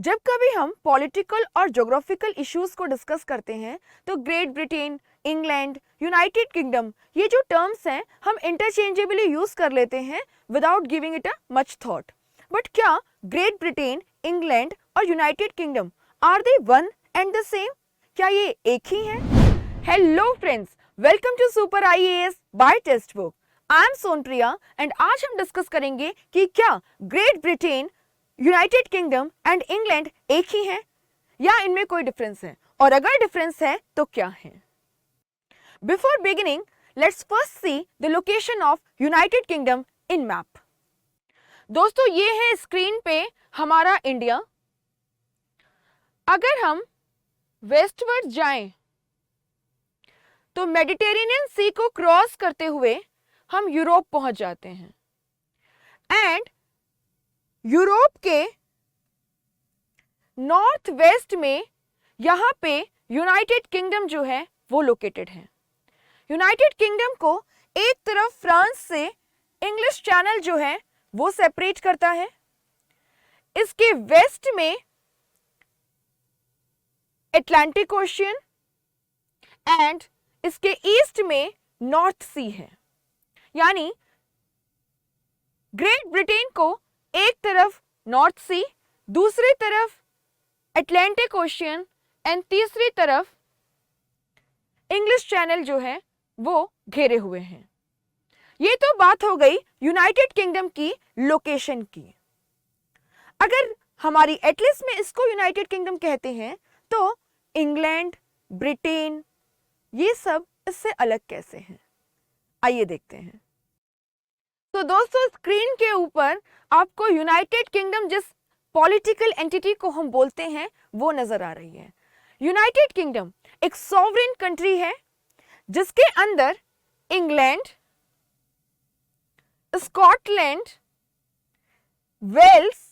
जब कभी हम पॉलिटिकल और ज्योग्राफिकल इश्यूज को डिस्कस करते हैं तो great Britain, England, United kingdom, ये जो टर्म्स हैं हम इंटरचेंजेबली यूज कर लेते हैं without giving it a much thought. But क्या ग्रेट ब्रिटेन, इंग्लैंड और United Kingdom are they one and the same? क्या ये एक ही है? Hello friends, welcome to super IAS by textbook. I am Sonpriya and आज हम डिस्कस करेंगे कि क्या great Britain, United Kingdom and England एक ही हैं या इनमें कोई डिफरेंस है, और अगर डिफरेंस है तो क्या है। Before beginning, let's first see the location of United kingdom in map. दोस्तों, ये है स्क्रीन पे हमारा इंडिया। अगर हम वेस्टवर्ड जाएं तो मेडिटेरेनियन सी को क्रॉस करते हुए हम यूरोप पहुंच जाते हैं एंड यूरोप के नॉर्थ वेस्ट में यहां पे यूनाइटेड किंगडम जो है वो लोकेटेड है। यूनाइटेड किंगडम को एक तरफ फ्रांस से इंग्लिश चैनल जो है वो सेपरेट करता है, इसके वेस्ट में अटलांटिक ओशियन एंड इसके ईस्ट में नॉर्थ सी है। यानी ग्रेट ब्रिटेन को एक तरफ नॉर्थ सी, दूसरी तरफ अटलांटिक ओशियन एंड तीसरी तरफ इंग्लिश चैनल जो है वो घेरे हुए हैं। ये तो बात हो गई यूनाइटेड किंगडम की लोकेशन की। अगर हमारी एटलिस्ट में इसको यूनाइटेड किंगडम कहते हैं तो इंग्लैंड, ब्रिटेन, ये सब इससे अलग कैसे हैं? आइए देखते हैं। तो दोस्तों, स्क्रीन के ऊपर आपको यूनाइटेड किंगडम जिस पॉलिटिकल एंटिटी को हम बोलते हैं वो नजर आ रही है। यूनाइटेड किंगडम एक सॉवरेन कंट्री है जिसके अंदर इंग्लैंड, स्कॉटलैंड, वेल्स,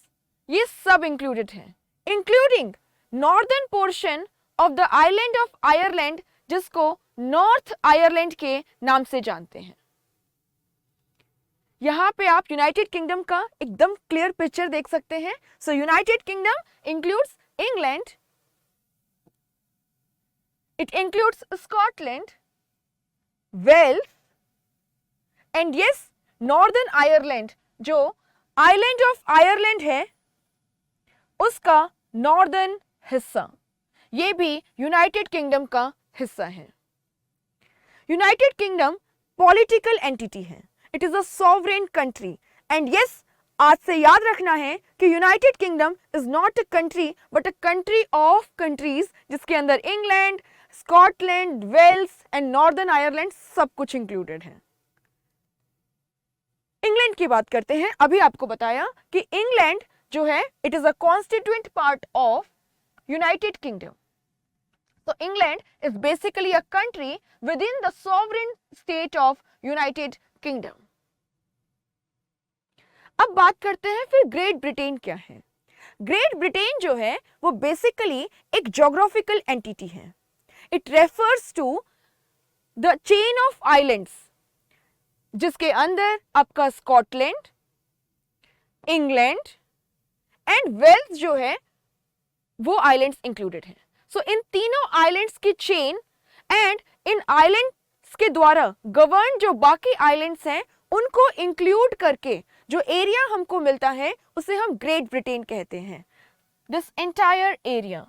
ये सब इंक्लूडेड है, including northern portion of the island of Ireland, जिसको नॉर्थ आयरलैंड के नाम से जानते हैं। यहां पे आप यूनाइटेड किंगडम का एकदम क्लियर पिक्चर देख सकते हैं। So United Kingdom includes England, it includes Scotland, Wales and yes Northern Ireland, जो आइलैंड ऑफ आयरलैंड है उसका नॉर्दर्न हिस्सा, ये भी यूनाइटेड किंगडम का हिस्सा है। यूनाइटेड किंगडम पॉलिटिकल एंटिटी है, it is a sovereign country and yes, आज से याद रखना है कि United Kingdom is not a country but a country of countries, जिसके अंदर England, Scotland, Wales and Northern Ireland सब कुछ इंक्लूडेड है। इंग्लैंड की बात करते हैं। अभी आपको बताया कि इंग्लैंड जो है it is a constituent part of United kingdom. So England is basically a country within the sovereign state of United Kingdom. अब बात करते हैं फिर ग्रेट ब्रिटेन क्या है। ग्रेट ब्रिटेन जो है वो बेसिकली एक ज्योग्राफिकल एंटिटी है। It refers to the chain of islands, जिसके अंदर आपका स्कॉटलैंड, इंग्लैंड एंड वेल्स जो है वो आइलैंड्स इंक्लूडेड हैं। सो इन तीनों आइलैंड्स की चेन एंड इन आइलैंड्स के द्वारा गवर्न जो बाकी आइलैंड्स हैं उनको इंक्लूड करके जो एरिया हमको मिलता है उसे हम ग्रेट ब्रिटेन कहते हैं, दिस एंटायर एरिया।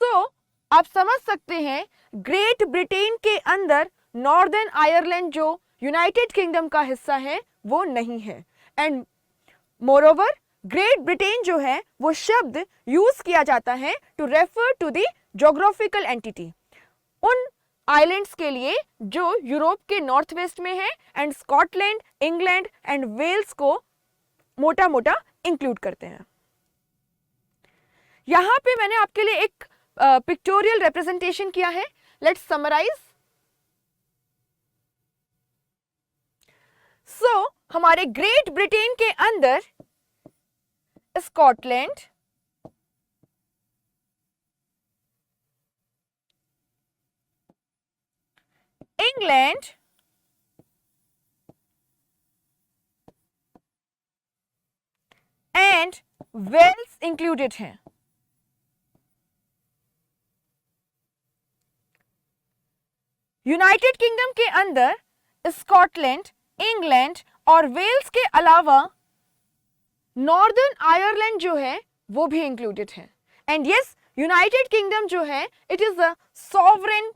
सो आप समझ सकते हैं ग्रेट ब्रिटेन के अंदर नॉर्दर्न आयरलैंड जो यूनाइटेड किंगडम का हिस्सा है वो नहीं है। एंड मोरओवर ग्रेट ब्रिटेन जो है वो शब्द यूज किया जाता है to refer to the geographical entity, उन आइलैंड्स के लिए जो यूरोप के नॉर्थ वेस्ट में है and Scotland, England and Wales को मोटा मोटा इंक्लूड करते हैं। यहां पे मैंने आपके लिए एक पिक्टोरियल रिप्रेजेंटेशन किया है। Let's summarise. सो हमारे ग्रेट ब्रिटेन के अंदर Scotland, England, and Wales included हैं। यूनाइटेड किंगडम के अंदर स्कॉटलैंड, इंग्लैंड और वेल्स के अलावा नॉर्दर्न आयरलैंड जो है वो भी इंक्लूडेड है। एंड यस, यूनाइटेड किंगडम जो है it is a sovereign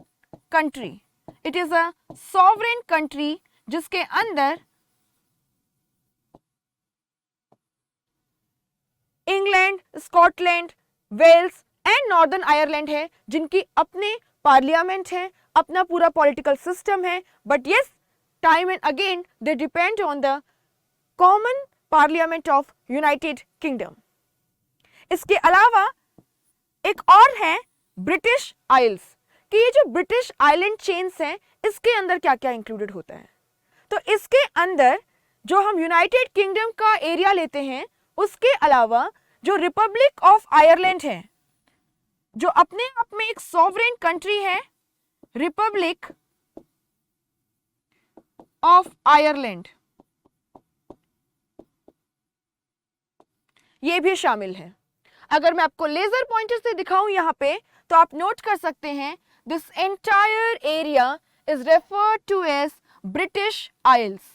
country, it is a sovereign country जिसके अंदर England, Scotland, Wales and Northern Ireland है, जिनकी अपने पार्लियामेंट है, अपना पूरा पॉलिटिकल सिस्टम है, but yes, time and again they depend on the common parliament of United Kingdom. इसके अलावा एक और है ब्रिटिश आइल्स, कि ये जो ब्रिटिश आइलैंड चेन्स हैं इसके अंदर क्या क्या इंक्लूडेड होता है। तो इसके अंदर जो हम यूनाइटेड किंगडम का एरिया लेते हैं उसके अलावा जो रिपब्लिक ऑफ आयरलैंड है, जो अपने आप में एक सॉवरेन कंट्री है, रिपब्लिक ऑफ आयरलैंड, ये भी शामिल है। अगर मैं आपको लेजर पॉइंटर से दिखाऊं यहां पे, तो आप नोट कर सकते हैं this entire area is referred to as British Isles.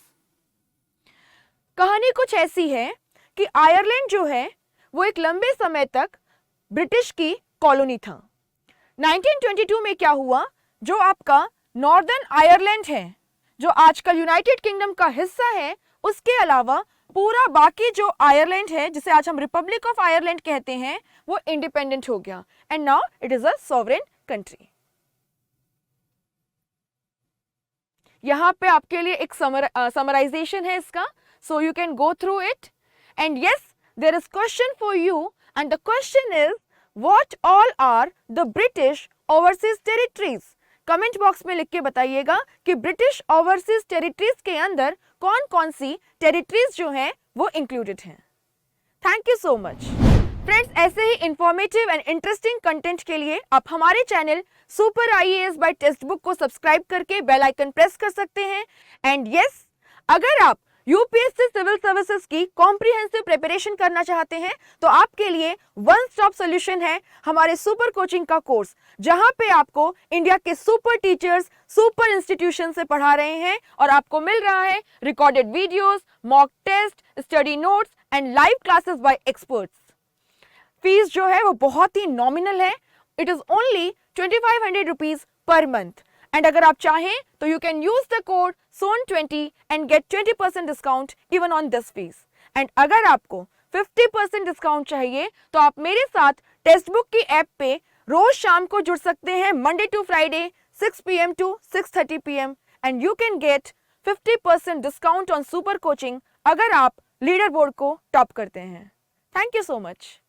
कहानी कुछ ऐसी है कि आयरलैंड जो है वो एक लंबे समय तक ब्रिटिश की कॉलोनी था। 1922 में क्या हुआ, जो आपका नॉर्दर्न आयरलैंड है, जो आजकल यूनाइटेड किंगडम का हिस्सा है, उसके अलावा पूरा बाकी जो आयरलैंड है, जिसे आज हम रिपब्लिक ऑफ आयरलैंड कहते हैं, वो इंडिपेंडेंट हो गया and now it is a sovereign country. यहां पे आपके लिए एक समराइजेशन है इसका, so you can go through it. And yes, there is question for you and the question is what all are the British overseas territories. Comment box में लिख के बताइएगा कि ब्रिटिश ओवरसीज टेरिटरीज के अंदर कौन कौन सी टेरिटरीज जो हैं वो इंक्लूडेड हैं। Thank you so much friends. ऐसे ही इंफॉर्मेटिव एंड इंटरेस्टिंग कंटेंट के लिए आप हमारे channel super IAS by textbook को सब्सक्राइब करके बेल आइकन प्रेस कर सकते हैं। एंड यस, अगर आप यूपीएससी सिविल सर्विसेज की कॉम्प्रिहेंसिव प्रिपरेशन करना चाहते हैं तो आपके लिए वन स्टॉप सॉल्यूशन है हमारे सुपर कोचिंग का कोर्स, जहां पे आपको इंडिया के सुपर टीचर्स सुपर इंस्टीट्यूशन से पढ़ा रहे हैं और आपको मिल रहा है recorded videos, mock test, study notes and live classes by experts. Fees जो है वो बहुत ही नॉमिनल है, it is only 2500 rupees per month. And अगर आप चाहें तो you can use the code SON20 and get 20% discount even on this fees. And अगर आपको 50% डिस्काउंट चाहिए तो आप मेरे साथ टेक्स्ट बुक की ऐप पे रोज शाम को जुड़ सकते हैं, Monday to Friday 6 PM to 6:30 PM, and you can get 50% discount on super coaching अगर आप लीडर बोर्ड को टॉप करते हैं। Thank you so much.